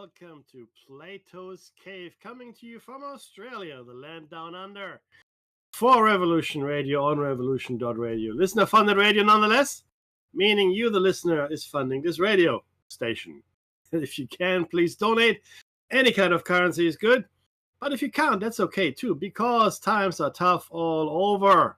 welcome to Platos Cave, coming to you from Australia, the land down under. For Revolution Radio on revolution.radio. Listener-funded radio nonetheless, meaning you, the listener, is funding this radio station. If you can, please donate. Any kind of currency is good. But if you can't, that's okay too, because times are tough all over.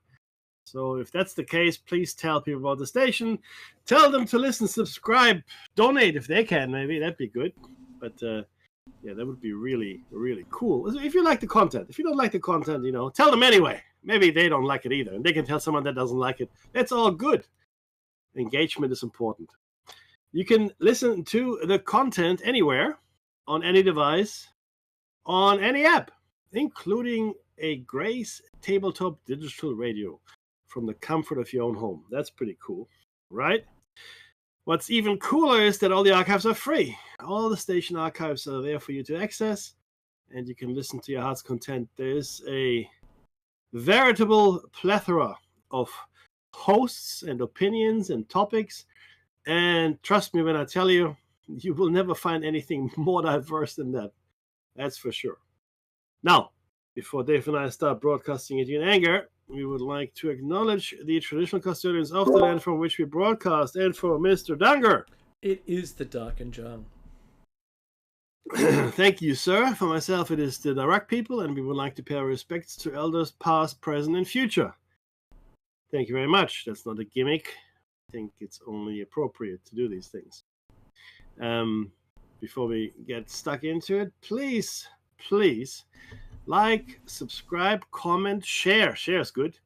So if that's the case, please tell people about the station. Tell them to listen, subscribe, donate if they can, maybe. That'd be good. But yeah, that would be really, really cool. If you like the content. If you don't like the content, tell them anyway. Maybe they don't like it either. And they can tell someone that doesn't like it. That's all good. Engagement is important. You can listen to the content anywhere, on any device, on any app, including a Grace tabletop digital radio from the comfort of your own home. That's pretty cool, right? What's even cooler is that all the archives are free. All the station archives are there for you to access, and you can listen to your heart's content. There's a veritable plethora of hosts and opinions and topics, and trust me when I tell you, you will never find anything more diverse than that. That's for sure. Now, before Dave and I start broadcasting it in anger, we would like to acknowledge the traditional custodians of the land from which we broadcast, and for Mr. Dunger. It is the Dark and Jung. Thank you, sir. For myself, it is the Darak people, and we would like to pay our respects to elders past, present, and future. Thank you very much. That's not a gimmick. I think it's only appropriate to do these things. Before we get stuck into it, please, like, subscribe, comment, share. Share is good.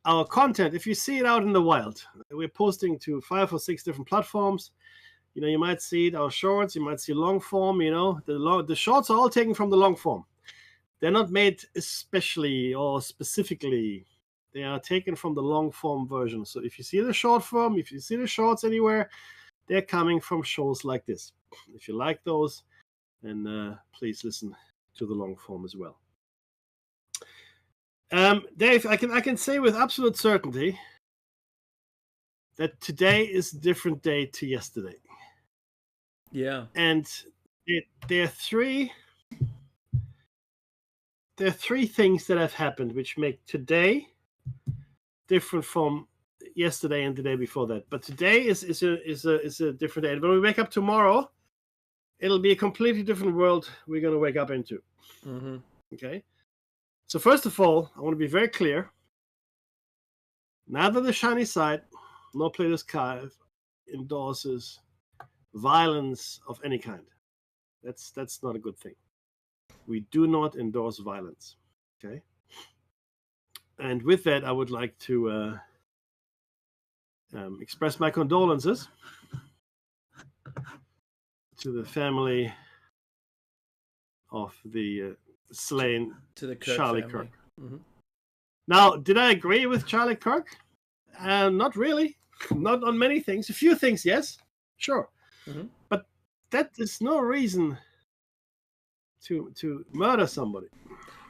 Our content, if you see it out in the wild, we're posting to 5 or 6 different platforms. You might see it, our shorts, you might see long form, the shorts are all taken from the long form. They're not made especially or specifically. They are taken from the long form version. So if you see the short form, if you see the shorts anywhere, they're coming from shows like this. If you like those, then please listen to the long form as well. Dave, I can say with absolute certainty that today is a different day to yesterday. Yeah. And there are three things that have happened which make today different from yesterday and the day before that. But today is a different day. And when we wake up tomorrow, it'll be a completely different world we're going to wake up into. Mm-hmm. Okay? So first of all, I want to be very clear. Neither the shiny side nor Platos Cave endorses violence of any kind. That's not a good thing. We do not endorse violence. Okay? And with that, I would like to express my condolences to the family of the slain to the Kirk Charlie family. Kirk. Mm-hmm. Now, did I agree with Charlie Kirk? Not really. Not on many things. A few things, yes. Sure. Mm-hmm. But that is no reason to murder somebody.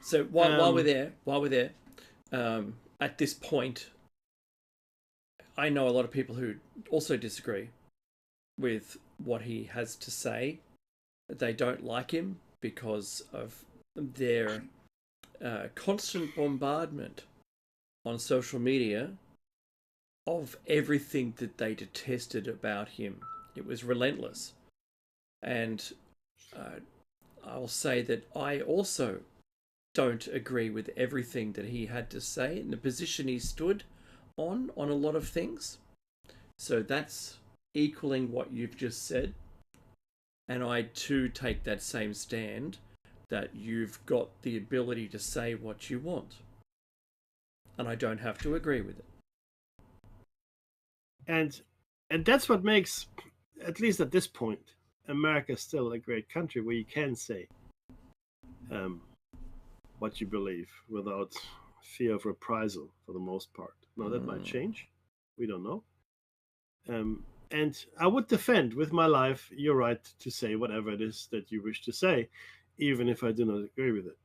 So while we're there, at this point, I know a lot of people who also disagree with what he has to say. They don't like him because of their constant bombardment on social media of everything that they detested about him. It was relentless. And I'll say that I also don't agree with everything that he had to say and the position he stood on a lot of things. So that's equaling what you've just said. And I too take that same stand that you've got the ability to say what you want. And I don't have to agree with it. And that's what makes, at least at this point, America still a great country where you can say what you believe without fear of reprisal for the most part. Now, that might change. We don't know. And I would defend with my life your right to say whatever it is that you wish to say, even if I do not agree with it.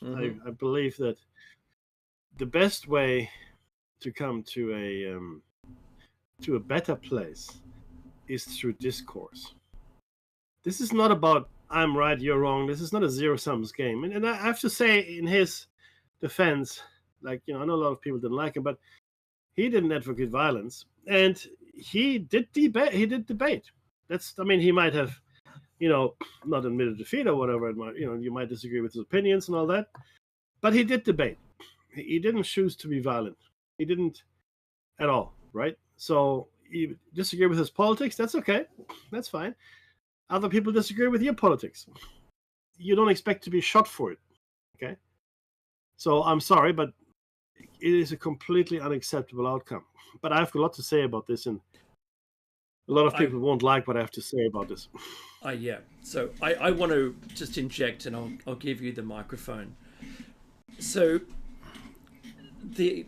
Mm-hmm. I believe that the best way to come to a better place is through discourse. This is not about I'm right, you're wrong. This is not a zero-sum game. And I have to say, in his defense, like, I know a lot of people didn't like him, but he didn't advocate violence. And he did debate. He might have, not admitted defeat or whatever. You might disagree with his opinions and all that. But he did debate. He didn't choose to be violent. He didn't at all, right? So you disagree with his politics, that's okay. That's fine. Other people disagree with your politics. You don't expect to be shot for it, okay? So I'm sorry, but it is a completely unacceptable outcome. But I have a lot to say about this, and a lot of people won't like what I have to say about this. Yeah. So I want to just inject, and I'll give you the microphone. So the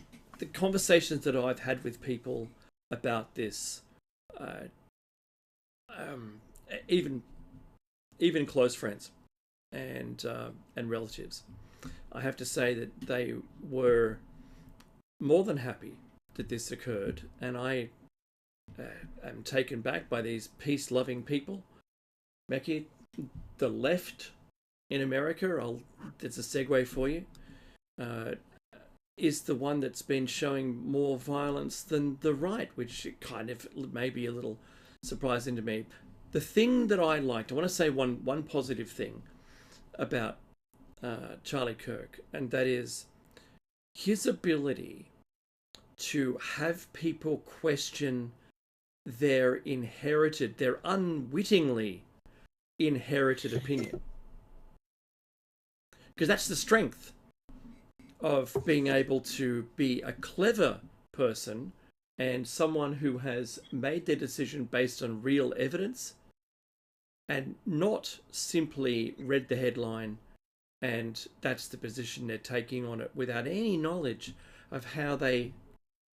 conversations that I've had with people about this, even close friends and relatives, I have to say that they were more than happy that this occurred, and I am taken back by these peace-loving people. Becky, the left in America, there's a segue for you, is the one that's been showing more violence than the right, which kind of may be a little surprising to me. The thing that I liked, I want to say one positive thing about Charlie Kirk, and that is his ability to have people question their unwittingly inherited opinion. Because that's the strength of being able to be a clever person and someone who has made their decision based on real evidence and not simply read the headline and that's the position they're taking on it without any knowledge of how they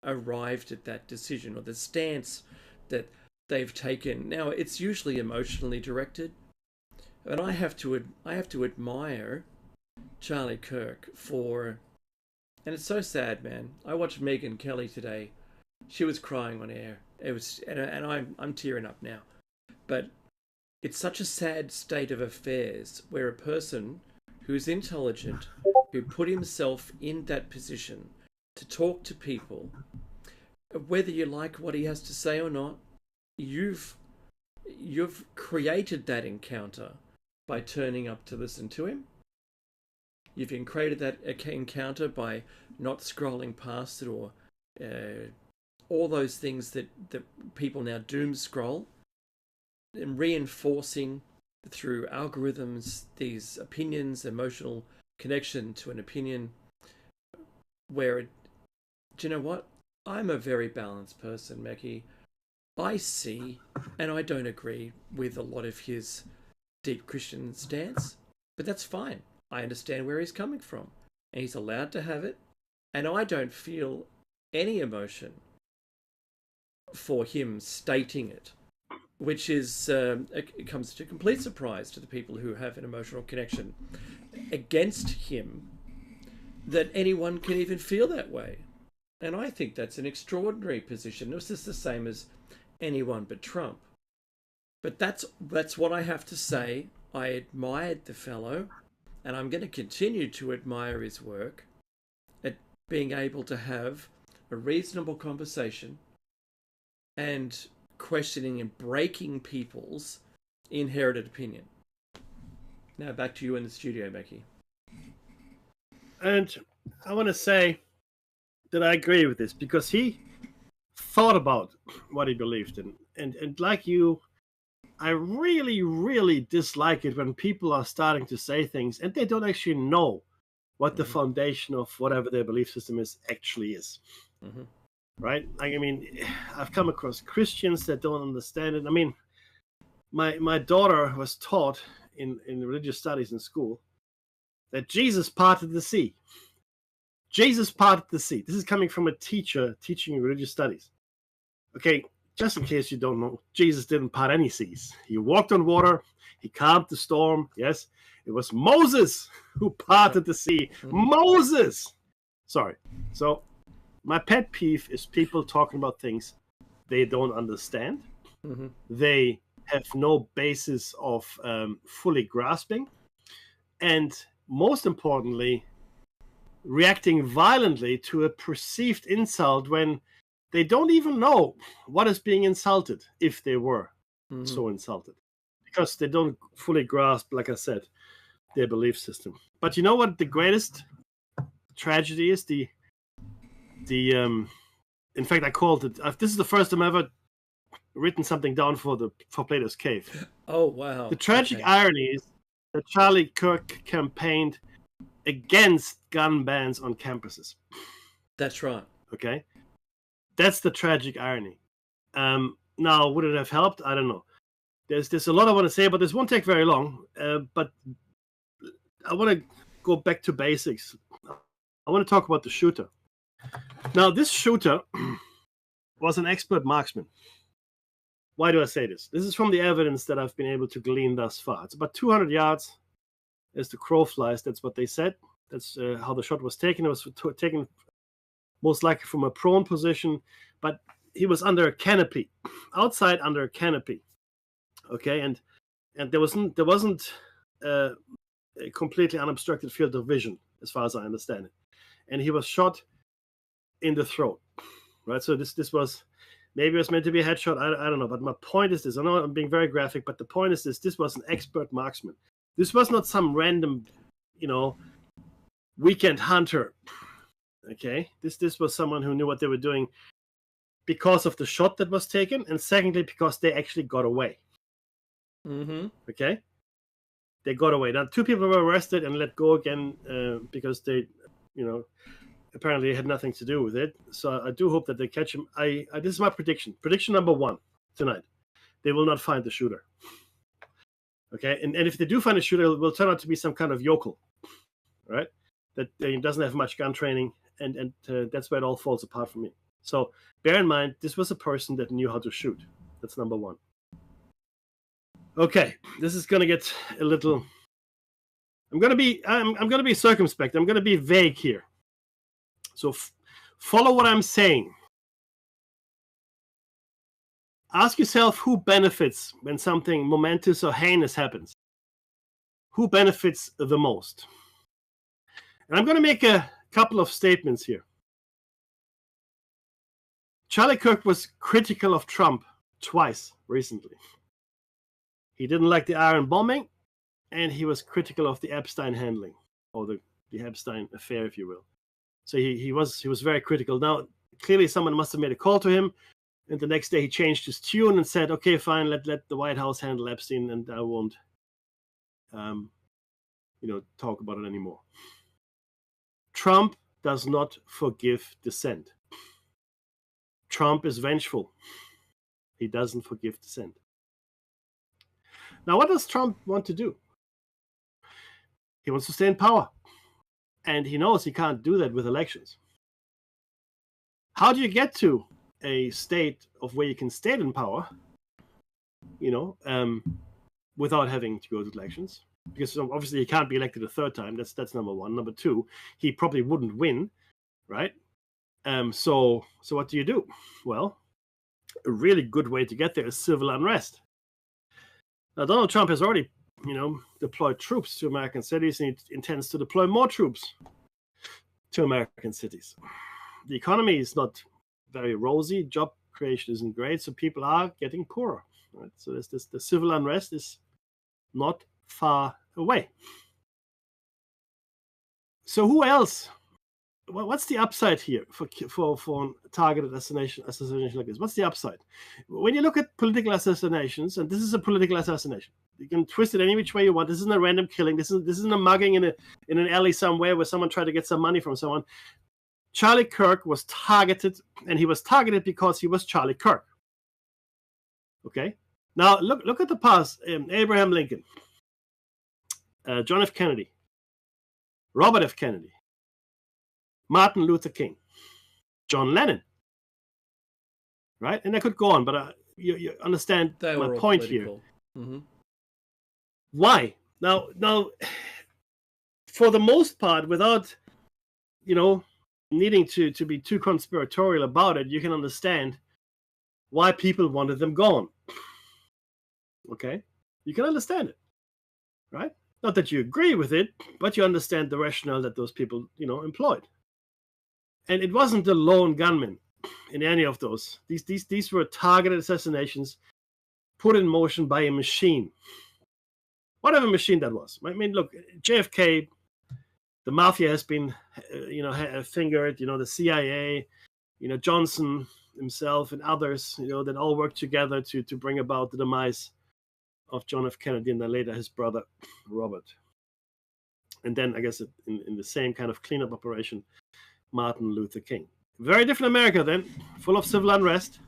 arrived at that decision or the stance that they've taken. Now, it's usually emotionally directed, but I have to admire Charlie Kirk for, and it's so sad, man. I watched Megyn Kelly today. She was crying on air. It was, and I'm tearing up now. But it's such a sad state of affairs where a person who's intelligent, who put himself in that position to talk to people, whether you like what he has to say or not, you've created that encounter by turning up to listen to him. You've created that encounter by not scrolling past it or all those things that people now doom scroll, and reinforcing through algorithms these opinions, emotional connection to an opinion where, do you know what? I'm a very balanced person, Mackie. I see, and I don't agree with a lot of his deep Christian stance, but that's fine. I understand where he's coming from, and he's allowed to have it, and I don't feel any emotion for him stating it, which is it comes to complete surprise to the people who have an emotional connection against him that anyone can even feel that way. And I think that's an extraordinary position. It's just the same as anyone but Trump. But that's what I have to say. I admired the fellow, and I'm going to continue to admire his work at being able to have a reasonable conversation and questioning and breaking people's inherited opinion. Now back to you in the studio, Becky. And I want to say that I agree with this because he thought about what he believed in. And like you, I really, really dislike it when people are starting to say things and they don't actually know what the foundation of whatever their belief system is actually is. Mm-hmm. Right? I mean, I've come across Christians that don't understand it. I mean, my daughter was taught in religious studies in school that Jesus parted the sea. Jesus parted the sea. This is coming from a teacher teaching religious studies. Okay, just in case you don't know, Jesus didn't part any seas. He walked on water. He calmed the storm. Yes, it was Moses who parted the sea. Moses! Sorry. So my pet peeve is people talking about things they don't understand. Mm-hmm. They have no basis of fully grasping, and most importantly, reacting violently to a perceived insult when they don't even know what is being insulted, if they were so insulted, because they don't fully grasp, like I said, their belief system. But you know what the greatest tragedy is? In fact, I called it. This is the first time I've ever written something down for Platos Cave. Oh wow! The tragic irony is that Charlie Kirk campaigned against gun bans on campuses. That's right. Okay, that's the tragic irony. Now, would it have helped? I don't know. There's a lot I want to say, but this won't take very long. But I want to go back to basics. I want to talk about the shooter. Now, this shooter was an expert marksman. Why do I say this? This is from the evidence that I've been able to glean thus far. It's about 200 yards as the crow flies. That's what they said. That's how the shot was taken. It was taken most likely from a prone position, but he was under a canopy, outside under a canopy. Okay, and there wasn't a completely unobstructed field of vision, as far as I understand it. And he was shot in the throat, right? So this was, maybe it was meant to be a headshot. I don't know. But my point is this. I know I'm being very graphic, but the point is this. This was an expert marksman. This was not some random, weekend hunter. Okay? This was someone who knew what they were doing because of the shot that was taken, and secondly, because they actually got away. Okay? They got away. Now, 2 people were arrested and let go again because they, apparently had nothing to do with it. So I do hope that they catch him. This is my prediction. Prediction number 1 tonight. They will not find the shooter. Okay, and if they do find a shooter, it will turn out to be some kind of yokel, right? That doesn't have much gun training, and that's where it all falls apart for me. So bear in mind, this was a person that knew how to shoot. That's number 1. Okay, this is gonna get a little. I'm gonna be circumspect. I'm gonna be vague here. So follow what I'm saying. Ask yourself who benefits when something momentous or heinous happens. Who benefits the most? And I'm going to make a couple of statements here. Charlie Kirk was critical of Trump twice recently. He didn't like the Iran bombing, and he was critical of the Epstein handling, or the Epstein affair, if you will. So he was very critical. Now, clearly someone must have made a call to him, and the next day he changed his tune and said, okay, fine, let the White House handle Epstein, and I won't talk about it anymore. Trump does not forgive dissent. Trump is vengeful. He doesn't forgive dissent. Now, what does Trump want to do? He wants to stay in power. And he knows he can't do that with elections. How do you get to a state of where you can stay in power, without having to go to elections? Because obviously he can't be elected a 3rd time. That's number 1. Number 2, he probably wouldn't win, right? So what do you do? Well, a really good way to get there is civil unrest. Now, Donald Trump has already, deployed troops to American cities, and he intends to deploy more troops to American cities. The economy is not very rosy. Job creation isn't great, so people are getting poorer. Right? So the civil unrest is not far away. So who else? What's the upside here for a targeted assassination like this? What's the upside? When you look at political assassinations, and this is a political assassination, you can twist it any which way you want. This isn't a random killing. This isn't a mugging in an alley somewhere where someone tried to get some money from someone. Charlie Kirk was targeted, and he was targeted because he was Charlie Kirk. Okay? Now, look at the past. Abraham Lincoln, John F. Kennedy, Robert F. Kennedy, Martin Luther King, John Lennon. Right? And I could go on, but you understand my point here. Mm-hmm. Why? Now, for the most part, without, needing to be too conspiratorial about it, you can understand why people wanted them gone. Okay? You can understand it, right? Not that you agree with it, but you understand the rationale that those people, employed. And it wasn't the lone gunman in any of those. These were targeted assassinations put in motion by a machine. Whatever machine that was. I mean, look, JFK, the mafia has been, fingered, the CIA, Johnson himself and others, that all worked together to bring about the demise of John F. Kennedy and then later his brother, Robert. And then, I guess, in the same kind of cleanup operation, Martin Luther King. Very different America then, full of civil unrest,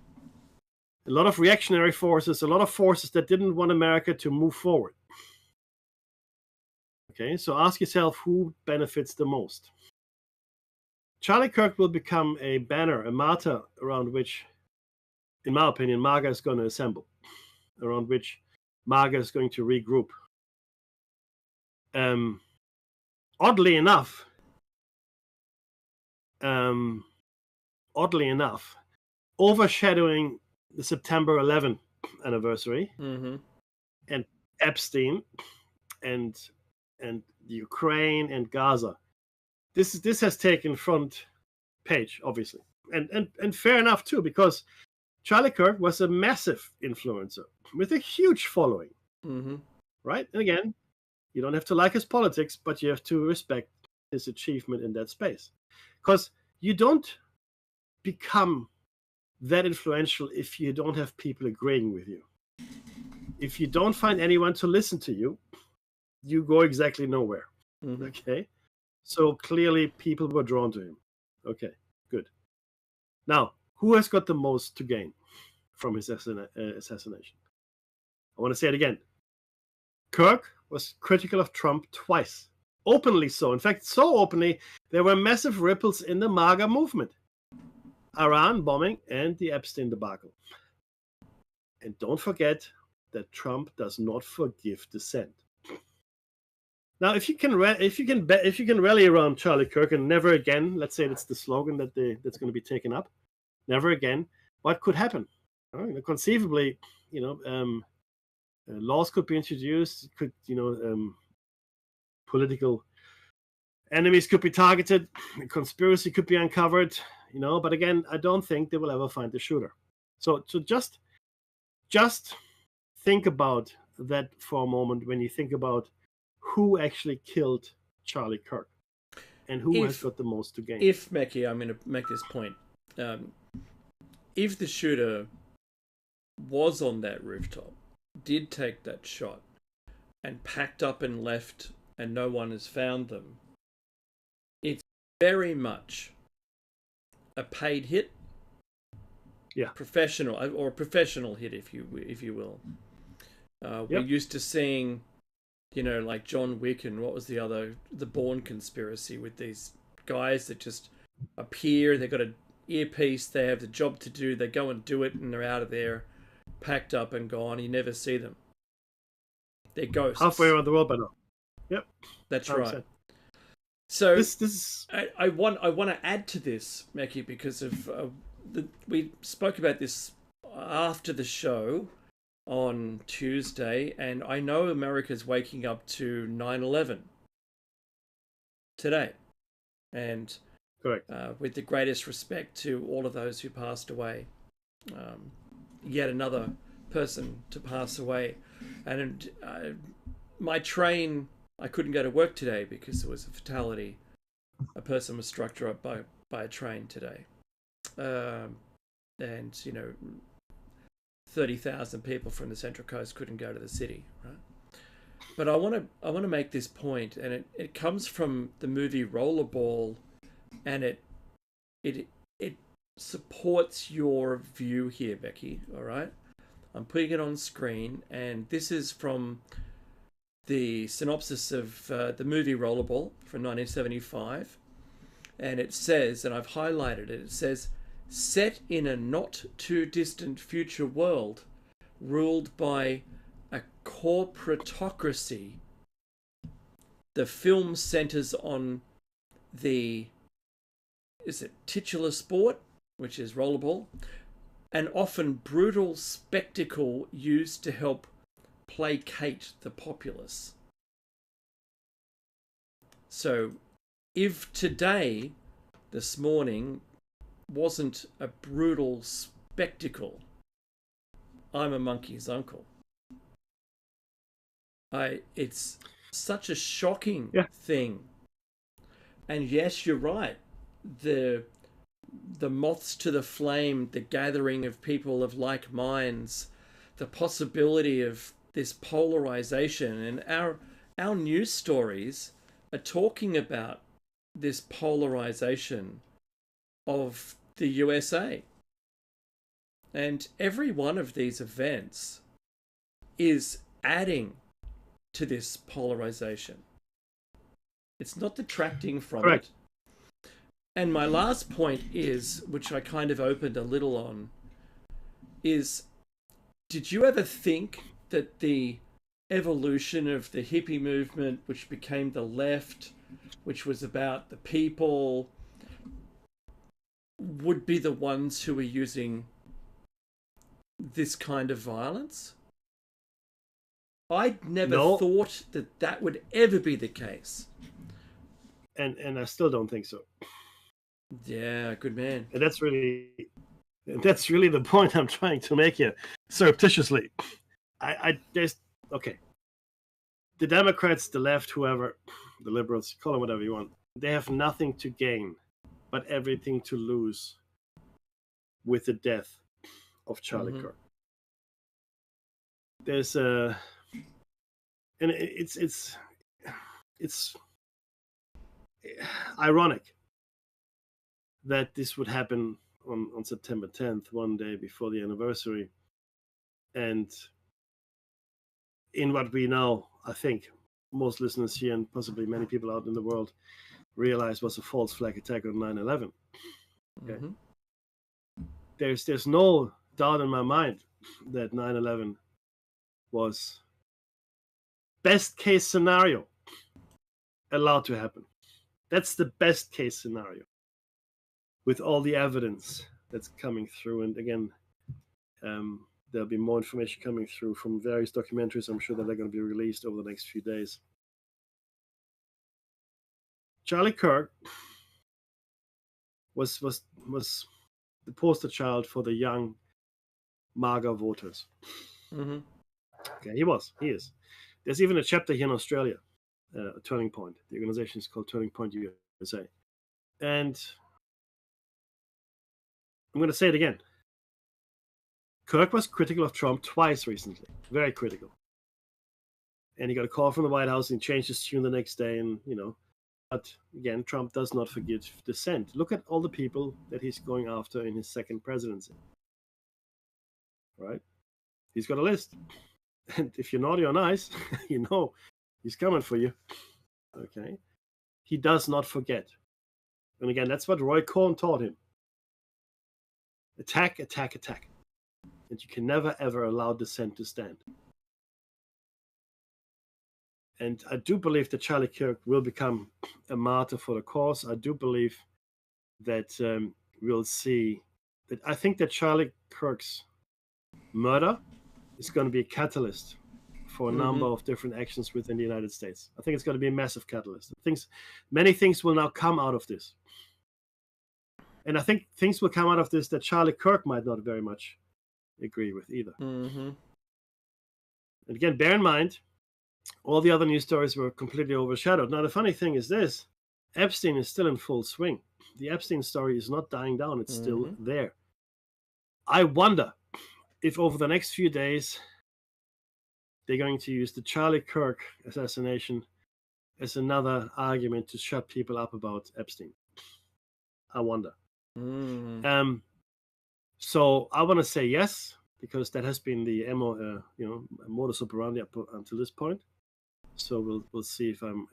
a lot of reactionary forces, a lot of forces that didn't want America to move forward. Okay, so ask yourself who benefits the most. Charlie Kirk will become a banner, a martyr around which, in my opinion, MAGA is going to assemble, around which MAGA is going to regroup. Oddly enough, overshadowing the September 11th anniversary and Epstein and Ukraine and Gaza. This has taken front page, obviously, and fair enough too, because Charlie Kirk was a massive influencer with a huge following, right? And again, you don't have to like his politics, but you have to respect his achievement in that space, because you don't become that influential if you don't have people agreeing with you. If you don't find anyone to listen to you, you go exactly nowhere. Okay, so clearly people were drawn to him. Okay, good. Now, who has got the most to gain from his assassination? I want to say it again. Kirk was critical of Trump twice, openly so. In fact, so openly, there were massive ripples in the MAGA movement. Iran bombing and the Epstein debacle. And don't forget that Trump does not forgive dissent. Now, if you can rally around Charlie Kirk and never again, let's say that's the slogan that's going to be taken up, never again, what could happen? Conceivably, laws could be introduced. Political enemies could be targeted. Conspiracy could be uncovered. But again, I don't think they will ever find the shooter. So just think about that for a moment when you think about who actually killed Charlie Kirk and who has got the most to gain. If, Mackie, I'm going to make this point. If the shooter was on that rooftop, did take that shot, and packed up and left, and no one has found them, it's very much a paid hit, professional hit, if you will. We're used to seeing, like John Wick and what was the Bourne Conspiracy, with these guys that just appear. They've got an earpiece. They have the job to do. They go and do it, and they're out of there, packed up and gone. You never see them. They're ghosts. Halfway around the world by now. Yep, that's 100%. Right. So this I want to add to this, Mackie, because of we spoke about this after the show on Tuesday, and I know America's waking up to 9/11 today, and correct. With the greatest respect to all of those who passed away, yet another person to pass away, and my train. I couldn't go to work today because there was a fatality. A person was struck up by a train today. And 30,000 people from the Central Coast couldn't go to the city, right? But I want to make this point, and it comes from the movie Rollerball, and it supports your view here, Becky, all right? I'm putting it on screen, and this is from the synopsis of the movie Rollerball from 1975, and it says, and I've highlighted it, it says, set in a not too distant future world ruled by a corporatocracy, the film centers on the titular sport, which is rollerball, an often brutal spectacle used to help placate the populace. So if today, this morning, wasn't a brutal spectacle, I'm a monkey's uncle. It's such a shocking thing. And yes, you're right. The moths to the flame, the gathering of people of like minds, the possibility of this polarization, and our news stories are talking about this polarization of the USA. And every one of these events is adding to this polarization. It's not detracting from it. And my last point is, which I kind of opened a little on, is, did you ever think that the evolution of the hippie movement, which became the left, which was about the people, would be the ones who were using this kind of violence? I'd never thought that that would ever be the case. And I still don't think so. Yeah, good man. And that's really the point I'm trying to make here, surreptitiously. There's okay. The Democrats, the left, whoever, the liberals, call them whatever you want, they have nothing to gain, but everything to lose with the death of Charlie Kirk. There's and it's ironic that this would happen on September 10th, one day before the anniversary, and in what we now, I think, most listeners here and possibly many people out in the world realize was a false flag attack on 9/11. Okay, there's no doubt in my mind that 9/11 was best case scenario allowed to happen. That's the best case scenario with all the evidence that's coming through. And again, there'll be more information coming through from various documentaries. I'm sure that they're going to be released over the next few days. Charlie Kirk was the poster child for the young MAGA voters. Okay, he is. There's even a chapter here in Australia, Turning Point. The organization is called Turning Point USA. And I'm going to say it again. Kirk was critical of Trump twice recently, very critical. And he got a call from the White House and changed his tune the next day. And, but again, Trump does not forget dissent. Look at all the people that he's going after in his second presidency. Right? He's got a list. And if you're naughty or nice, he's coming for you. Okay? He does not forget. And again, that's what Roy Cohn taught him. Attack, attack, attack. And you can never, ever allow dissent to stand. And I do believe that Charlie Kirk will become a martyr for the cause. I do believe that we'll see that. I think that Charlie Kirk's murder is going to be a catalyst for a number of different actions within the United States. I think it's going to be a massive catalyst. Many things will now come out of this. And I think things will come out of this that Charlie Kirk might not very much agree with either. And again, bear in mind, all the other news stories were completely overshadowed. Now, the funny thing is this. Epstein is still in full swing. The Epstein story is not dying down. It's still there. I wonder if over the next few days, they're going to use the Charlie Kirk assassination as another argument to shut people up about Epstein. I wonder. So I want to say yes, because that has been the modus operandi up until this point. So we'll see if I'm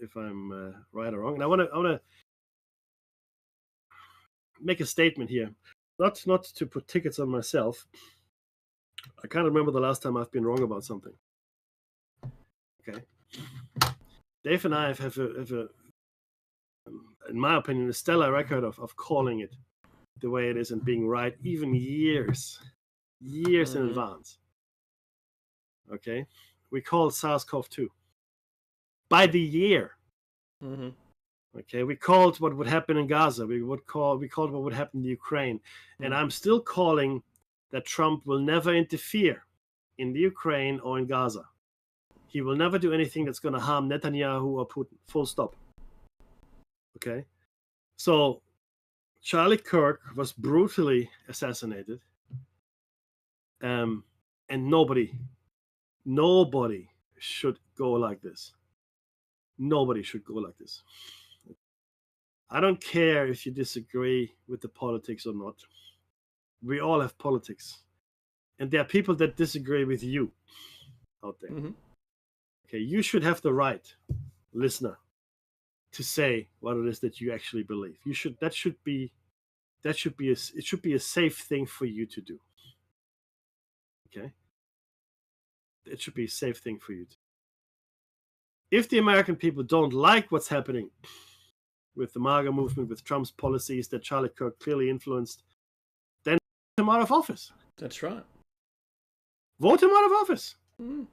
right or wrong. And I want to make a statement here, not to put tickets on myself. I can't remember the last time I've been wrong about something. Okay, Dave and I have a in my opinion, a stellar record of calling it the way it is and being right, even years in advance. Okay, we called SARS-CoV-2 by the year. Mm-hmm. Okay, we called what would happen in Gaza. We called what would happen in Ukraine, and I'm still calling that Trump will never interfere in the Ukraine or in Gaza. He will never do anything that's going to harm Netanyahu or Putin. Full stop. Okay, so Charlie Kirk was brutally assassinated, and nobody should go like this. Nobody should go like this. I don't care if you disagree with the politics or not. We all have politics. And there are people that disagree with you out there. Mm-hmm. Okay, you should have the right, listener, to say what it is that you actually believe. It should be a safe thing for you to do. Okay? It should be a safe thing for you to do. If the American people don't like what's happening with the MAGA movement, with Trump's policies that Charlie Kirk clearly influenced, then vote him out of office. That's right. Vote him out of office. Mm.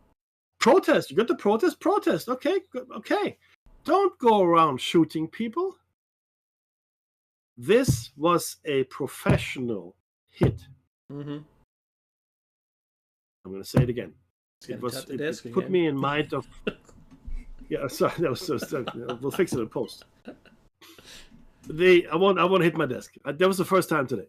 Protest. You got to protest. Okay, good. Okay. Don't go around shooting people. This was a professional hit. Mm-hmm. I'm going to say it again. It put me in mind of... Yeah, sorry. We'll fix it in post. I won't hit my desk. That was the first time today.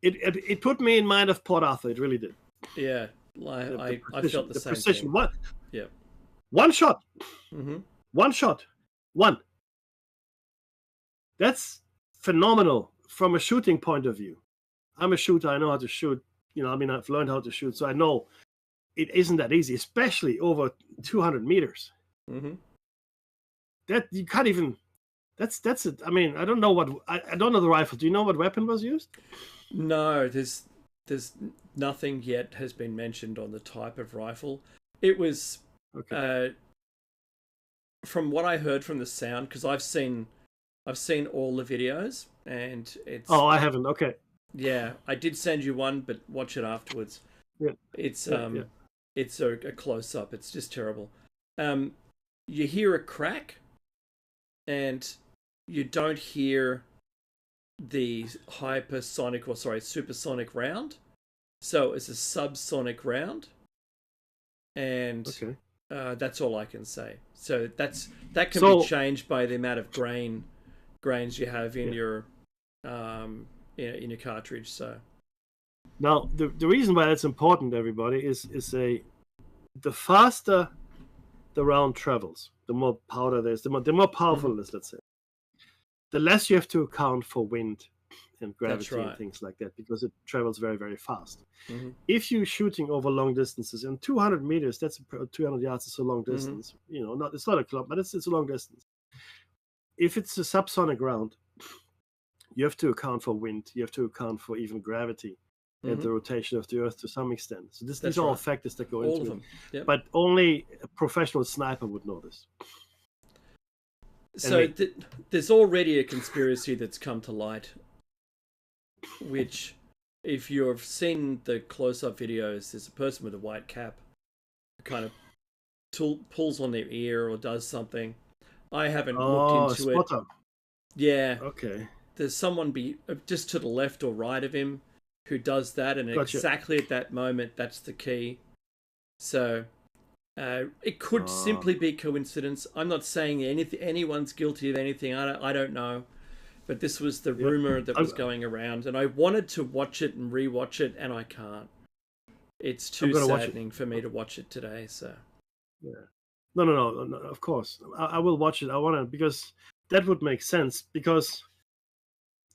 It put me in mind of Port Arthur. It really did. Yeah, I felt the same precision. thing. What? Yeah. One shot. Mm-hmm. One shot. One. That's phenomenal from a shooting point of view. I'm a shooter. I know how to shoot. I've learned how to shoot, so I know it isn't that easy, especially over 200 meters. Mm-hmm. That you can't even. That's it. I mean, I don't know what. I don't know the rifle. Do you know what weapon was used? No, there's nothing yet has been mentioned on the type of rifle. It was okay. From what I heard from the sound, because I've seen all the videos, and it's... Oh, I haven't. Okay. Yeah, I did send you one, but watch it afterwards. Yeah. It's it's a close up. It's just terrible. You hear a crack, and you don't hear the supersonic round. So it's a subsonic round, and okay. That's all I can say. So that can be changed by the amount of grains you have in your in your cartridge. So now the reason why that's important, everybody, is the faster the round travels, the more powder there's, the more powerful it is. Let's say, the less you have to account for wind and gravity and things like that, because it travels very, very fast. Mm-hmm. If you're shooting over long distances, and 200 meters, 200 yards is a long distance. Mm-hmm. It's not a kilometer, but it's a long distance. If it's a subsonic round, you have to account for wind. You have to account for even gravity and the rotation of the Earth to some extent. So these are all factors that go into it. Yep. But only a professional sniper would know this. So there's already a conspiracy that's come to light, which, if you've seen the close-up videos, there's a person with a white cap who kind of pulls on their ear or does something. I haven't looked into it. Yeah. Okay. There's someone just to the left or right of him who does that, and exactly at that moment, that's the key. So it could simply be coincidence. I'm not saying anyone's guilty of anything. I don't know. But this was the rumor that was going around, and I wanted to watch it and rewatch it, and I can't. It's too saddening for me to watch it today. So, yeah, no. Of course, I will watch it. I want to, because that would make sense, because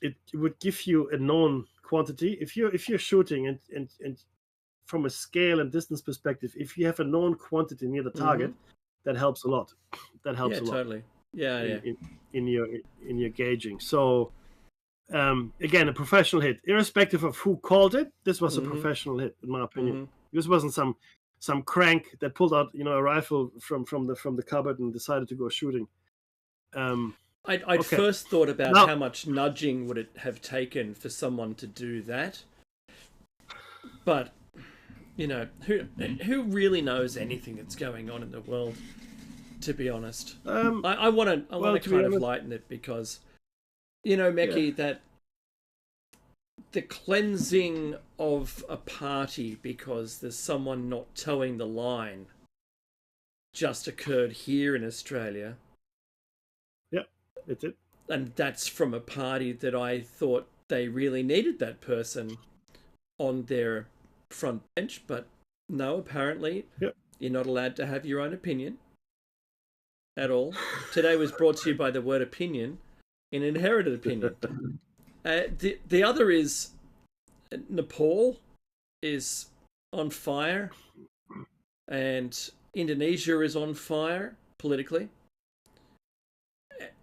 it would give you a known quantity. If you're shooting and from a scale and distance perspective, if you have a known quantity near the target, that helps a lot. That helps a lot. Totally. Yeah. In your gauging. So again, a professional hit, irrespective of who called it. This was a professional hit, in my opinion. This wasn't some crank that pulled out a rifle from the cupboard and decided to go shooting. I'd first thought about how much nudging would it have taken for someone to do that, but You know, who really knows anything that's going on in the world? To be honest, I want to kind of lighten it because, you know, Meki, that the cleansing of a party because there's someone not towing the line just occurred here in Australia. Yeah, it did. And that's from a party that I thought they really needed that person on their front bench, but no, apparently you're not allowed to have your own opinion at all. Today was brought to you by the word opinion, an inherited opinion. The other is Nepal is on fire and Indonesia is on fire politically.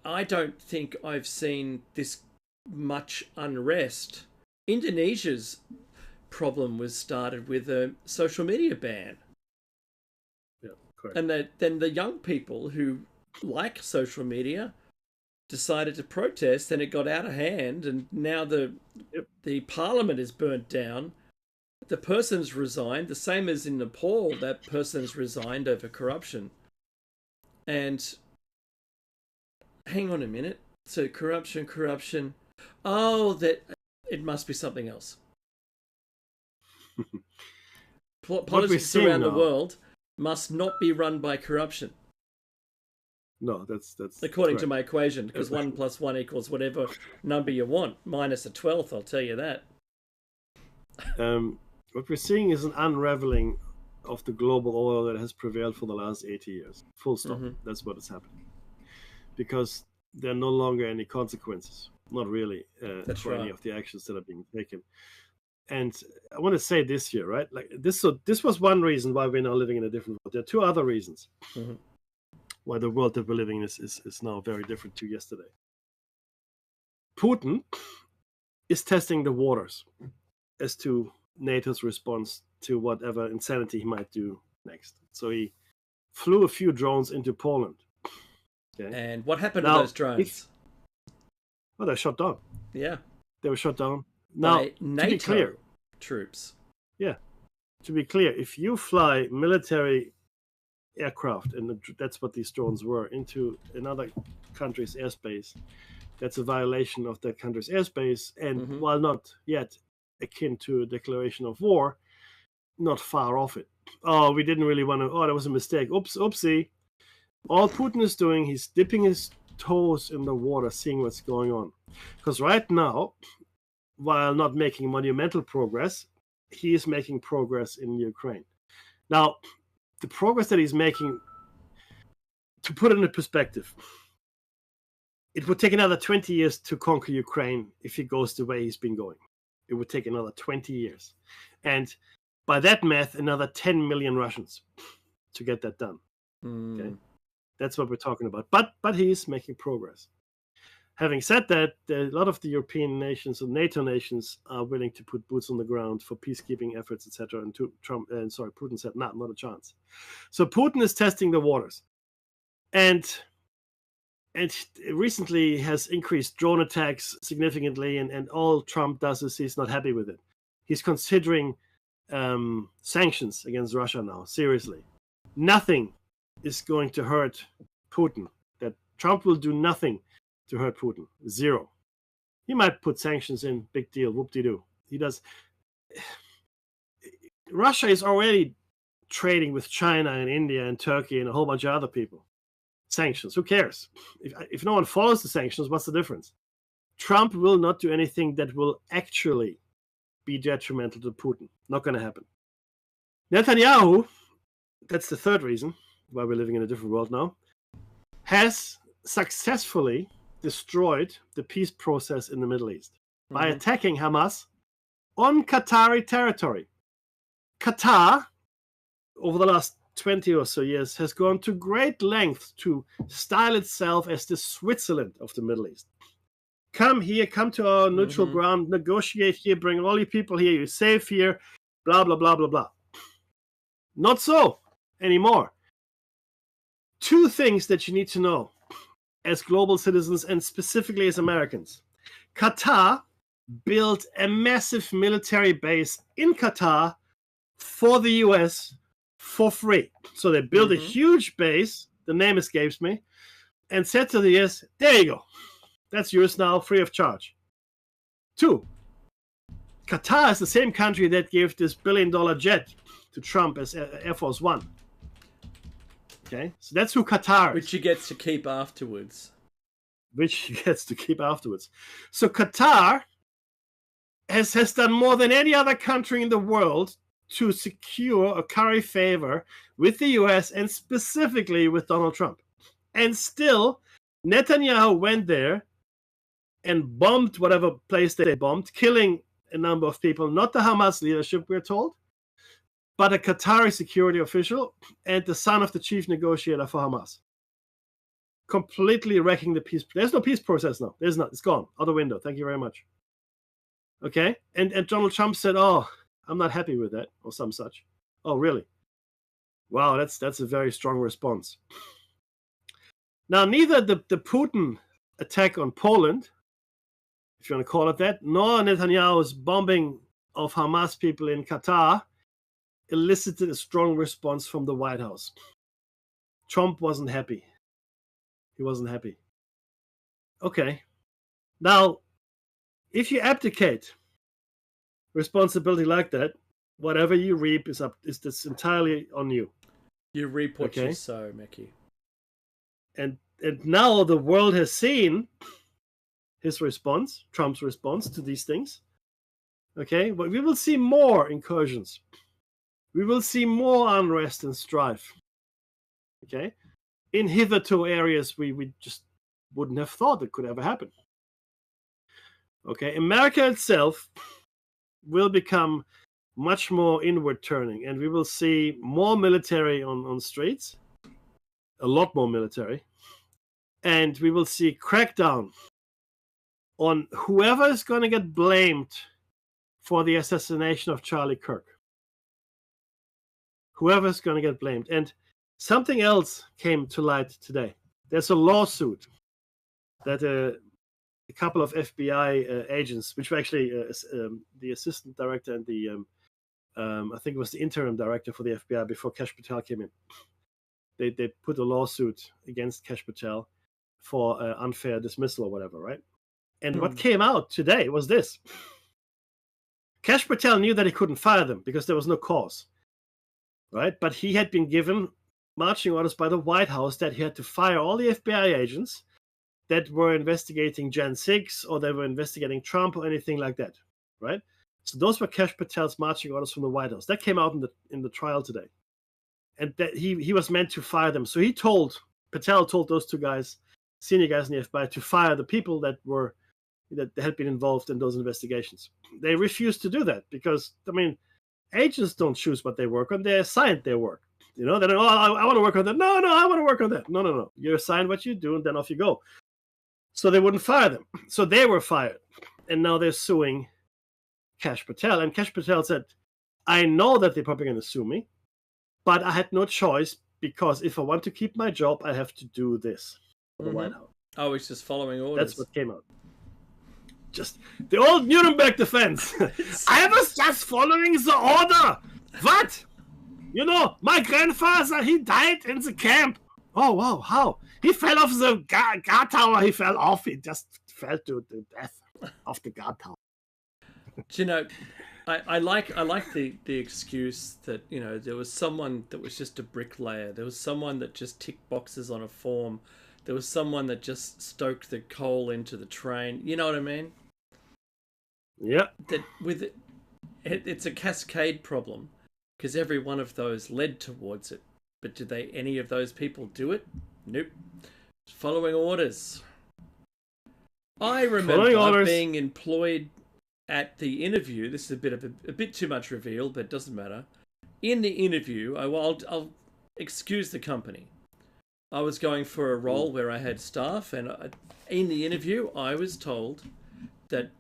I don't think I've seen this much unrest. Indonesia's problem was started with a social media ban. Yeah, correct. And then the young people who like social media decided to protest, and it got out of hand, and now the parliament is burnt down. The person's resigned, the same as in Nepal, that person's resigned over corruption. And hang on a minute. So corruption. Oh, that it must be something else. Politics around the world must not be run by corruption. No, that's according correct. to my equation, because 1 + 1 = whatever number you want, minus a 12th. I'll tell you that. What we're seeing is an unraveling of the global order that has prevailed for the last 80 years. Full stop. Mm-hmm. That's what is happening. Because there are no longer any consequences, not really, for any of the actions that are being taken. And I want to say this here, right? Like this. So this was one reason why we're now living in a different world. There are two other reasons why the world that we're living in is now very different to yesterday. Putin is testing the waters as to NATO's response to whatever insanity he might do next. So he flew a few drones into Poland. Okay? And what happened to those drones? They're shot down. Yeah. They were shot down. Now, by NATO to be clear, troops. Yeah. To be clear, if you fly military aircraft, and that's what these drones were, into another country's airspace, that's a violation of that country's airspace. And while not yet akin to a declaration of war, not far off it. Oh, we didn't really want to. Oh, that was a mistake. Oopsie. All Putin is doing, he's dipping his toes in the water, seeing what's going on. Because right now, while not making monumental progress, he is making progress in Ukraine. Now, the progress that he's making, to put it in perspective, it would take another 20 years to conquer Ukraine if he goes the way he's been going. It would take another 20 years. And by that math, another 10 million Russians to get that done. Okay? That's what we're talking about. But he's making progress. Having said that, a lot of the European nations and NATO nations are willing to put boots on the ground for peacekeeping efforts, etc. And Putin said, not a chance. So Putin is testing the waters, and recently has increased drone attacks significantly. And all Trump does is he's not happy with it. He's considering sanctions against Russia now. Seriously, nothing is going to hurt Putin. That Trump will do nothing to hurt Putin. Zero. He might put sanctions in, big deal, whoop-de-doo. He does. Russia is already trading with China and India and Turkey and a whole bunch of other people. Sanctions, who cares? If no one follows the sanctions, what's the difference? Trump will not do anything that will actually be detrimental to Putin. Not going to happen. Netanyahu, that's the third reason why we're living in a different world now, has successfully destroyed the peace process in the Middle East by attacking Hamas on Qatari territory. Qatar, over the last 20 or so years, has gone to great lengths to style itself as the Switzerland of the Middle East. Come here, come to our neutral ground, negotiate here, bring all your people here, you're safe here, blah, blah, blah, blah, blah. Not so anymore. Two things that you need to know as global citizens and specifically as Americans. Qatar built a massive military base in Qatar for the US for free. So they built a huge base, the name escapes me, and said to the US, there you go. That's yours now, free of charge. 2, Qatar is the same country that gave this $1 billion jet to Trump as Air Force One. Okay, so that's who Qatar is. Which he gets to keep afterwards. So Qatar has done more than any other country in the world to secure or curry favor with the US and specifically with Donald Trump. And still, Netanyahu went there and bombed whatever place they bombed, killing a number of people, not the Hamas leadership, we're told, but a Qatari security official and the son of the chief negotiator for Hamas. Completely wrecking the peace. There's no peace process now. There's not. It's gone. Out the window. Thank you very much. Okay? And Donald Trump said, oh, I'm not happy with that, or some such. Oh, really? Wow, that's a very strong response. Now, neither the Putin attack on Poland, if you want to call it that, nor Netanyahu's bombing of Hamas people in Qatar elicited a strong response from the White House. Trump wasn't happy. He wasn't happy. Okay. Now, if you abdicate responsibility like that, whatever you reap is that's entirely on you. You reap what you sow, Mickey. And now the world has seen his response, Trump's response to these things. Okay, but we will see more incursions. We will see more unrest and strife. Okay, in hitherto areas we just wouldn't have thought it could ever happen. Okay, America itself will become much more inward turning, and we will see more military on streets, a lot more military, and we will see crackdown on whoever is going to get blamed for the assassination of Charlie Kirk. Whoever is going to get blamed. And something else came to light today. There's a lawsuit that a couple of FBI agents, which were actually the assistant director and the I think it was the interim director for the FBI before Kash Patel came in. They put a lawsuit against Kash Patel for unfair dismissal or whatever, right? And what came out today was this. Kash Patel knew that he couldn't fire them because there was no cause, right? But he had been given marching orders by the White House that he had to fire all the FBI agents that were investigating Jan 6 or they were investigating Trump or anything like that, right? So those were Kash Patel's marching orders from the White House. That came out in the trial today. And that he was meant to fire them. So Patel told those two guys, senior guys in the FBI, to fire the people that had been involved in those investigations. They refused to do that because, I mean, agents don't choose what they work on. They're assigned their work. You know, they don't, I want to work on that. No, I want to work on that. No. You're assigned what you do, and then off you go. So they wouldn't fire them. So they were fired. And now they're suing Kash Patel. And Kash Patel said, I know that they're probably going to sue me, but I had no choice because if I want to keep my job, I have to do this for the White House. Oh, he's just following orders. That's what came out. Just the old Nuremberg defense. I was just following the order. What? You know, my grandfather, he died in the camp. Oh, wow, how? He fell off the guard tower. He fell off. He just fell to death off the guard tower. Do you know, I like the excuse that, you know, there was someone that was just a bricklayer. There was someone that just ticked boxes on a form. There was someone that just stoked the coal into the train. You know what I mean? Yeah. That with it's a cascade problem because every one of those led towards it. But did any of those people do it? Nope. Following orders. I remember being employed at the interview. This is a bit too much reveal, but it doesn't matter. In the interview, I'll excuse the company. I was going for a role where I had staff, and in the interview, I was told that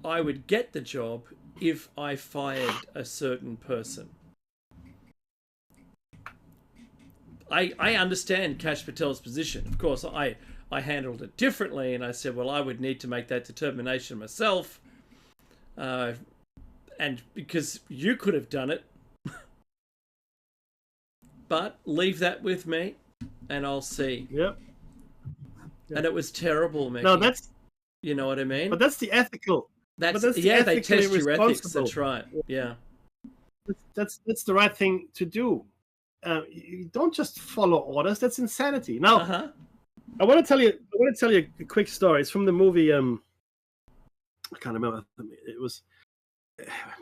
I would get the job if I fired a certain person. I understand Kash Patel's position. Of course, I handled it differently, and I said, well, I would need to make that determination myself. And because you could have done it, but leave that with me, and I'll see. Yep. And it was terrible, Mickey. No, that's... You know what I mean? But that's the ethical. That's the they test your ethics. responsible. That's right. Yeah. That's the right thing to do. You don't just follow orders. That's insanity. Now, I want to tell you a quick story. It's from the movie. I can't remember. It was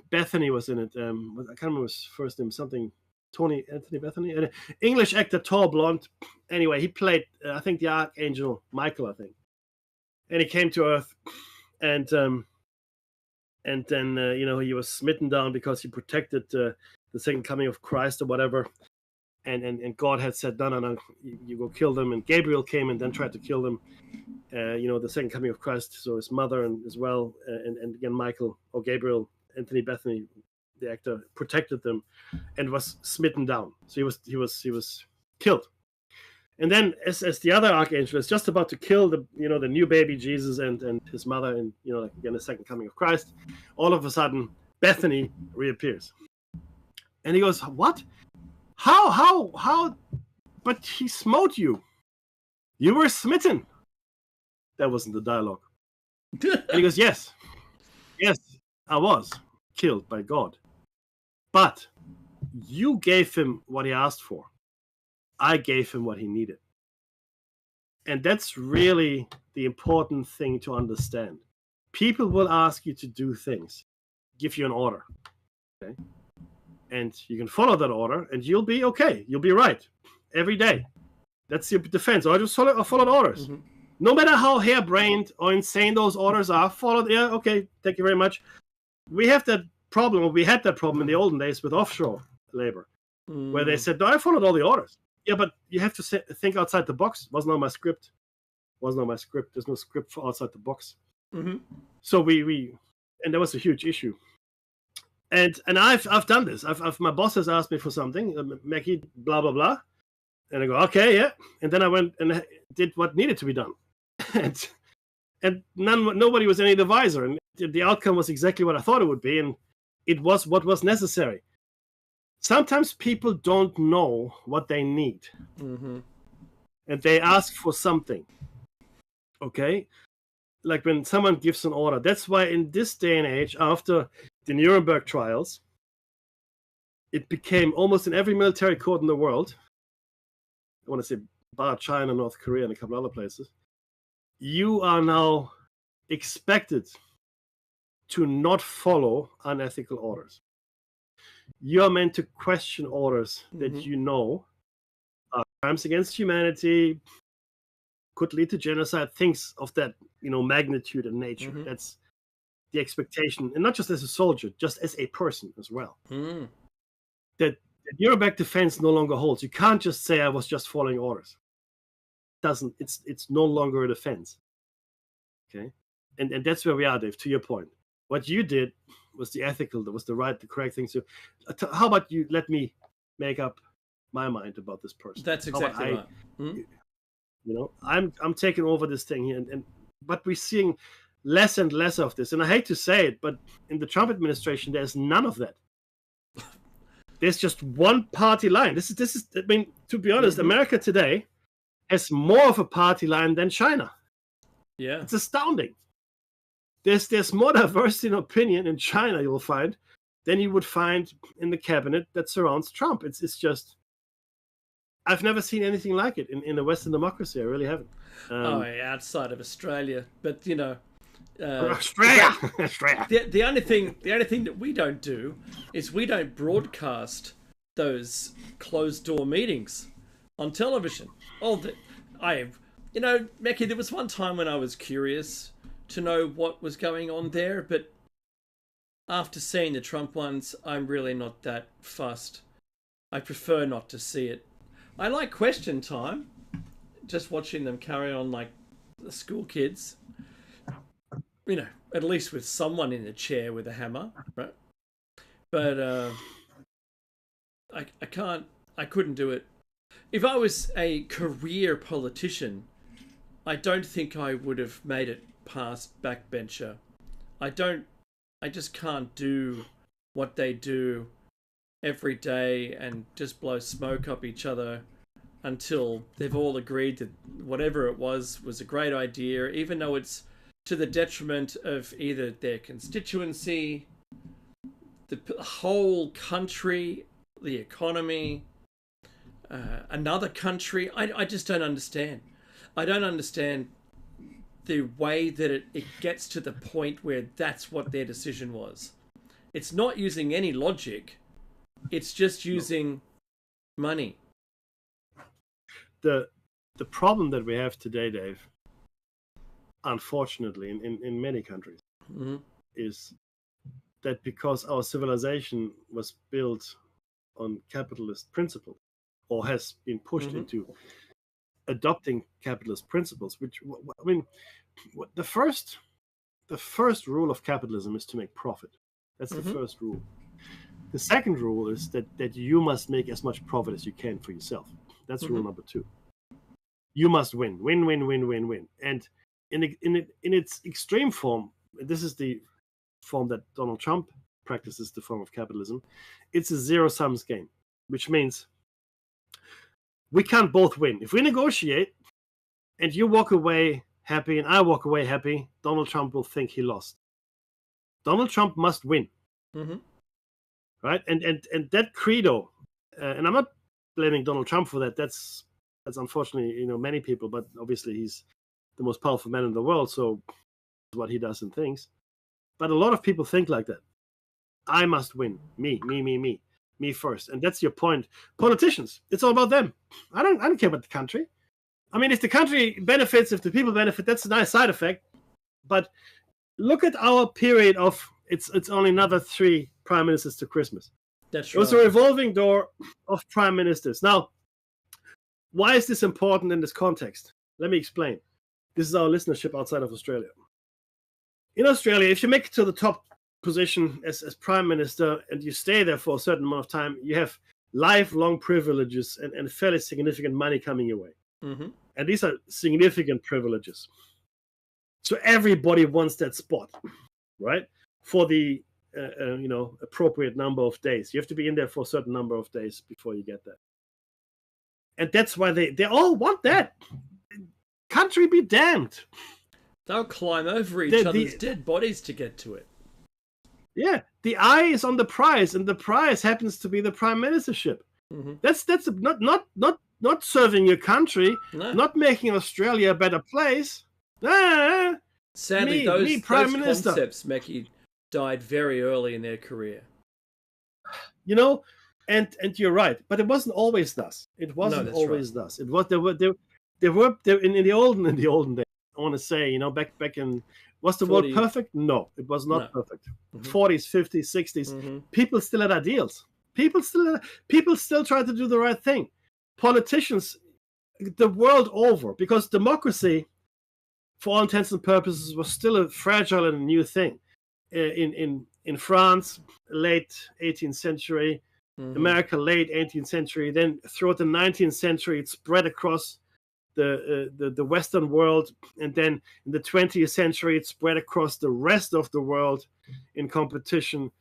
Bethany was in it. I can't remember his first name. Something Anthony Bethany. An English actor, tall, blonde. Anyway, he played I think the Archangel Michael. I think, and he came to Earth, and then he was smitten down because he protected the second coming of Christ or whatever. And God had said, no, you go kill them. And Gabriel came and then tried to kill them. The second coming of Christ. So his mother and as well, and again Michael or Gabriel, Anthony Bethany, the actor, protected them, and was smitten down. So he was killed. And then as the other archangel is just about to kill the new baby Jesus and his mother, and again the second coming of Christ, all of a sudden Bethany reappears, and he goes, "What? How? But he smote you. You were smitten." That wasn't the dialogue. And he goes, yes, I was killed by God. But you gave him what he asked for. I gave him what he needed. And that's really the important thing to understand. People will ask you to do things, give you an order. Okay? And you can follow that order, and you'll be okay. You'll be right every day. That's your defense. I just followed orders. Mm-hmm. No matter how harebrained or insane those orders are, followed. Yeah, okay, thank you very much. We have that problem, or we had that problem in the olden days with offshore labor, where they said, no, I followed all the orders. Yeah, but you have to think outside the box. Wasn't on my script. There's no script for outside the box. Mm-hmm. So we and that was a huge issue. And I've done this. My boss has asked me for something, Mackie, blah blah blah, and I go, okay, yeah. And then I went and did what needed to be done, and nobody was any the wiser, and the outcome was exactly what I thought it would be, and it was what was necessary. Sometimes people don't know what they need, mm-hmm. and they ask for something. Okay, like when someone gives an order. That's why in this day and age, after the Nuremberg trials, it became almost in every military court in the world, I want to say bar China, North Korea, and a couple other places, you are now expected to not follow unethical orders. You are meant to question orders that mm-hmm. you know are crimes against humanity, could lead to genocide, things of that magnitude and nature. Mm-hmm. That's the expectation, and not just as a soldier, just as a person as well. Mm. That the Nuremberg defense no longer holds. You can't just say I was just following orders. It's no longer a defense. Okay, and that's where we are, Dave. To your point, what you did was the ethical, that was the correct thing. So, how about you let me make up my mind about this person? That's exactly right. I'm taking over this thing here, but we're seeing less and less of this. And I hate to say it, but in the Trump administration, there's none of that. There's just one party line. This is. I mean, to be honest, mm-hmm. America today has more of a party line than China. Yeah, it's astounding. There's more diversity in opinion in China, you'll find, than you would find in the cabinet that surrounds Trump. It's just, I've never seen anything like it in a Western democracy. I really haven't. Outside of Australia, but Australia. The only thing that we don't do is we don't broadcast those closed door meetings on television. Mackie, there was one time when I was curious to know what was going on there, but after seeing the Trump ones, I'm really not that fussed. I prefer not to see it. I like question time, just watching them carry on like the school kids. At least with someone in the chair with a hammer, right? But I couldn't do it. If I was a career politician, I don't think I would have made it past backbencher. I just can't do what they do every day and just blow smoke up each other until they've all agreed that whatever it was a great idea, even though it's to the detriment of either their constituency, the whole country, the economy, another country. I just don't understand. I don't understand the way that it gets to the point where that's what their decision was. It's not using any logic. It's just using money. The problem that we have today, Dave, unfortunately, in many countries, is that because our civilization was built on capitalist principles, or has been pushed into adopting capitalist principles, which, I mean, the first rule of capitalism is to make profit. That's the first rule. The second rule is that you must make as much profit as you can for yourself. That's rule number 2. You must win. And in its extreme form, this is the form that Donald Trump practices, the form of capitalism. It's a zero-sum game, which means we can't both win. If we negotiate and you walk away happy and I walk away happy, Donald Trump will think he lost. Donald Trump must win. Right? And that credo, and I'm not blaming Donald Trump for that. That's unfortunately, many people, but obviously he's the most powerful man in the world, so what he does and thinks. But a lot of people think like that. I must win. Me first. And that's your point. Politicians, it's all about them. I don't care about the country. I mean, if the country benefits, if the people benefit, that's a nice side effect. But look at our period of it's only another 3 prime ministers to Christmas. That's right. It was a revolving door of prime ministers. Now, why is this important in this context? Let me explain. This is our listenership outside of Australia. In Australia, if you make it to the top position as prime minister and you stay there for a certain amount of time, you have lifelong privileges and fairly significant money coming your way. And these are significant privileges. So everybody wants that spot, right? For the appropriate number of days. You have to be in there for a certain number of days before you get that. And that's why they all want that. Country be damned. They'll climb over each other's dead bodies to get to it. Yeah, the eye is on the prize, and the prize happens to be the prime ministership. That's not serving your country, not making Australia a better place. Sadly, those concepts, Meki, died very early in their career. And you're right, but it wasn't always thus. It wasn't always thus. It was there were in the olden days. I want to say, back in, was the world perfect? No, it was not perfect. 40s, 50s, 60s, people still had ideals. People still tried to do the right thing. Politicians, the world over, because democracy, for all intents and purposes, was still a fragile and new thing. In France, late 18th century, America, late 18th century. Then throughout the 19th century, it spread across the Western world, and then in the 20th century, it spread across the rest of the world in competition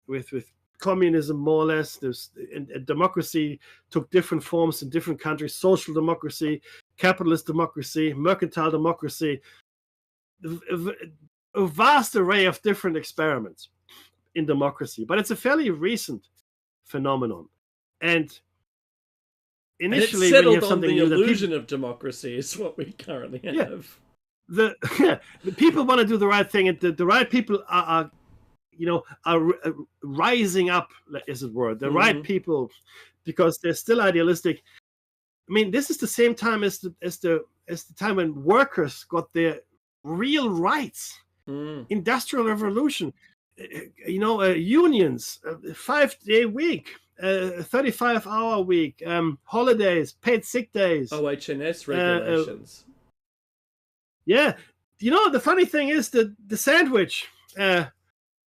with communism, more or less. And democracy took different forms in different countries: social democracy, capitalist democracy, mercantile democracy. A vast array of different experiments in democracy, but it's a fairly recent phenomenon. And initially, when you have something on the illusion of democracy is what we currently have. The people want to do the right thing, and the right people are rising up, as it were. The right people, because they're still idealistic. I mean, this is the same time as the time when workers got their real rights. Industrial revolution, unions, 5-day week, 35-hour week, holidays, paid sick days, OHS regulations. The funny thing is that the sandwich and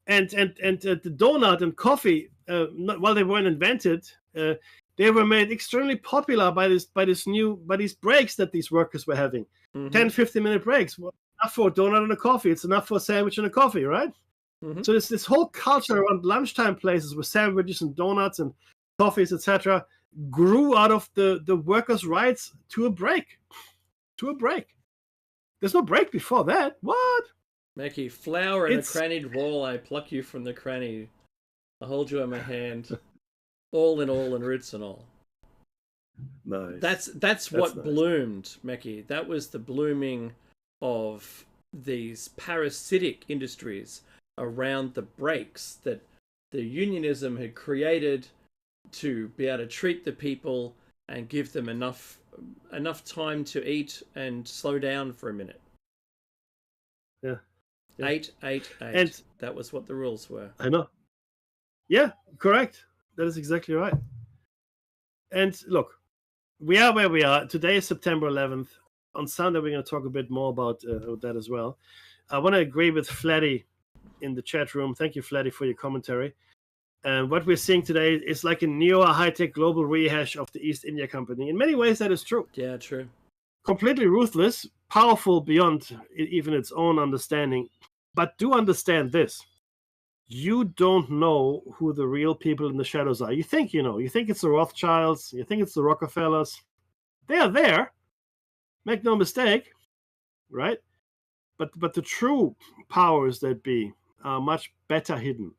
the donut and coffee, while they weren't invented, they were made extremely popular by these breaks that these workers were having. 10-15 minute breaks. Enough for a donut and a coffee. It's enough for a sandwich and a coffee, right? Mm-hmm. So this whole culture around lunchtime places with sandwiches and donuts and coffees, etc., grew out of the workers' rights to a break. To a break. There's no break before that. What? Mackie, flower in a crannied wall, I pluck you from the cranny. I hold you in my hand. All in all, and roots and all. Nice. That's what nice. bloomed, Mackie. That was the blooming of these parasitic industries around the breaks that the unionism had created to be able to treat the people and give them enough time to eat and slow down for a minute. Yeah. 8, 8, 8. And that was what the rules were. I know. Yeah, correct. That is exactly right. And look, we are where we are. Today is September 11th. On Sunday, we're going to talk a bit more about that as well. I want to agree with Flatty in the chat room. Thank you, Flatty, for your commentary. And what we're seeing today is like a neo high-tech global rehash of the East India Company. In many ways, that is true. Yeah, true. Completely ruthless, powerful beyond even its own understanding. But do understand this. You don't know who the real people in the shadows are. You think you know. You think it's the Rothschilds. You think it's the Rockefellers. They are there. Make no mistake. Right? But the true powers that be are much better hidden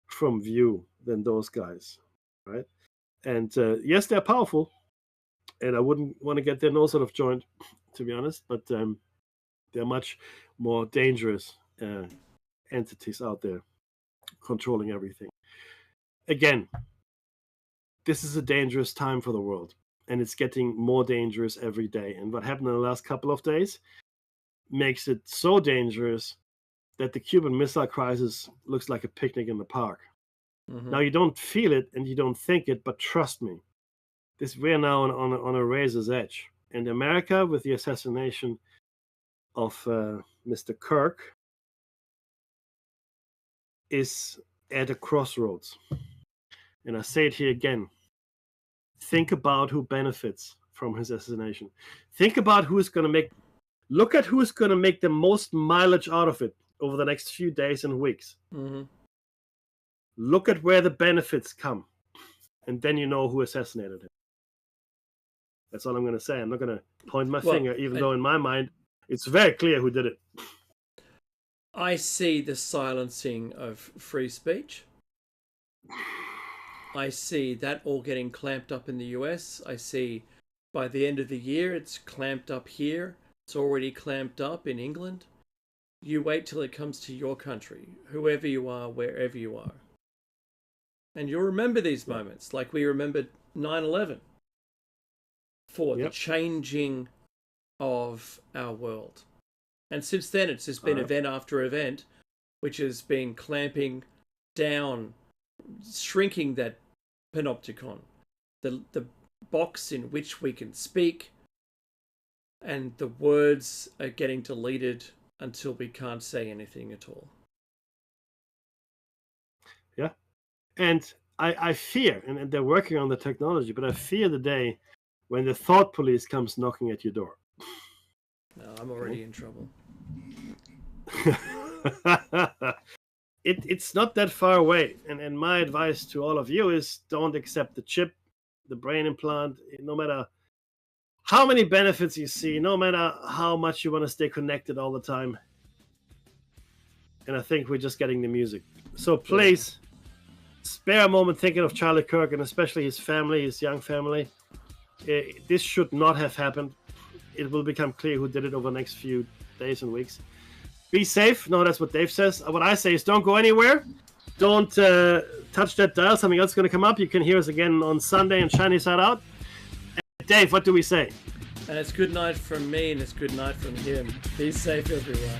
from view than those guys. Right? And yes, they're powerful. And I wouldn't want to get their nose out of joint, to be honest. But they're much more dangerous entities out there, controlling everything. Again, this is a dangerous time for the world, and it's getting more dangerous every day. And what happened in the last couple of days makes it so dangerous that the Cuban Missile Crisis looks like a picnic in the park. Mm-hmm. Now, you don't feel it and you don't think it, but trust me, we're now on a razor's edge. And America, with the assassination of Mr. Kirk, is at a crossroads. And I say it here again. Think about who benefits from his assassination. Think about look at who's going to make the most mileage out of it over the next few days and weeks. Mm-hmm. Look at where the benefits come. And then you know who assassinated him. That's all I'm going to say. I'm not going to point my finger, even though in my mind, it's very clear who did it. I see the silencing of free speech. I see that all getting clamped up in the US. I see by the end of the year it's clamped up here. It's already clamped up in England. You wait till it comes to your country, whoever you are, wherever you are. And you'll remember these moments like we remembered 9/11 for the changing of our world. And since then, it's just been event after event, which has been clamping down, shrinking that panopticon, the box in which we can speak, and the words are getting deleted until we can't say anything at all. Yeah. And I fear, and they're working on the technology, but I fear the day when the thought police comes knocking at your door. No, I'm already in trouble. It's not that far away. And my advice to all of you is don't accept the chip, the brain implant, no matter how many benefits you see, no matter how much you want to stay connected all the time. And I think we're just getting the music. So please, spare a moment thinking of Charlie Kirk and especially his family, his young family. This should not have happened. It will become clear who did it over the next few days and weeks. Be safe. No, that's what Dave says. What I say is don't go anywhere. Don't touch that dial. Something else is going to come up. You can hear us again on Sunday and Shiny Side Out. And Dave, what do we say? And it's good night from me and it's good night from him. Be safe, everyone.